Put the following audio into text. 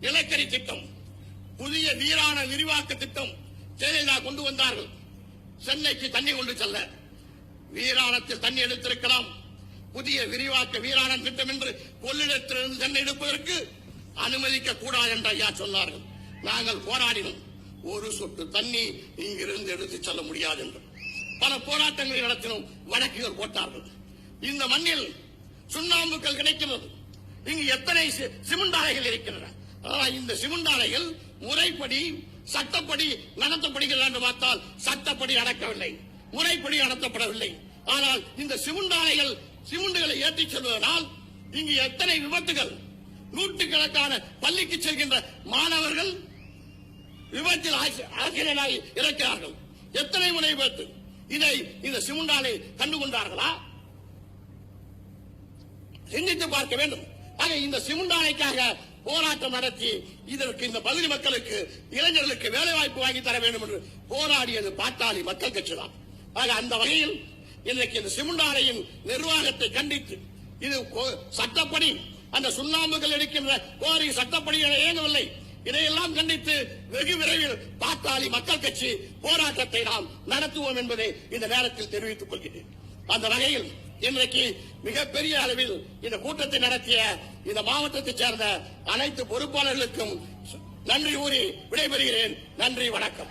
நிலக்கரி திட்டம், புதிய நீரான விரிவாக்க திட்டம் ஜெயலலிதா கொண்டு வந்தார்கள். சென்னைக்கு தண்ணி கொண்டு செல்ல வீராணத்தில் தண்ணி எடுத்திருக்கலாம். புதிய விரிவாக்க வீராணம் திட்டம் என்று கொள்ளிடத்திலிருந்து சென்னை எடுப்பதற்கு அனுமதிக்க கூடாது என்று ஐயா சொன்னார்கள். நாங்கள் போராடினோம். ஒரு சொட்டு தண்ணி இங்கிருந்து எடுத்து செல்ல முடியாது என்று பல போராட்டங்களை நடத்தினோம். வழக்குகள் போட்டார்கள். இந்த மண்ணில் சுண்ணாம்புக்கள் கிடைக்கிறது. இங்கு எத்தனை சிமெண்ட் ஆலைகள் இருக்கின்றன. இந்த சிமெண்ட் ஆலைகள் முறைப்படி சட்டப்படி நடத்தப்படுகிறது என்று பார்த்தால் சட்டப்படி நடக்கவில்லை, முறைப்படி நடத்தப்படவில்லை. ஆனால் இந்த சிமெண்ட் ஆலைகள் சிமெண்ட்களை ஏற்றிச் செல்வதனால் இங்கு எத்தனை விபத்துகள், நூற்றுக்கணக்கான பள்ளிக்கு செல்கின்ற மாணவர்கள் விபத்தில் ஆசிரியராகி இறக்கிறார்கள். எத்தனை முறை விபத்து. இதை இந்த சிமெண்ட் ஆலை கண்டுகொண்டார்களா? சிந்தித்து பார்க்க வேண்டும். ஆக இந்த சிமெண்ட் ஆலைக்காக போராட்டம் நடத்தி இதற்கு இந்த பகுதி மக்களுக்கு, இளைஞர்களுக்கு வேலை வாய்ப்பு வாங்கி தர வேண்டும் என்று போராடியது பாட்டாளி மக்கள் கட்சி தான். ஆக அந்த வகையில் இன்றைக்கு இந்த சிமெண்ட் ஆலையின் நிர்வாகத்தை கண்டித்து, இது சட்டப்படி அந்த சுண்ணாம்புகள் எடுக்கின்ற கோரி சட்டப்படி இயங்கவில்லை. இதையெல்லாம் கண்டித்து வெகு விரைவில் பாட்டாளி மக்கள் கட்சி போராட்டத்தை நாம் நடத்துவோம் என்பதை இந்த நேரத்தில் தெரிவித்துக் கொள்கிறேன். அந்த வகையில் இன்றைக்கு மிகப்பெரிய அளவில் இந்த கூட்டத்தை நடத்திய இந்த மாவட்டத்தைச் சேர்ந்த அனைத்து பொறுப்பாளர்களுக்கும் நன்றி கூறி விடைபெறுகிறேன். நன்றி, வணக்கம்.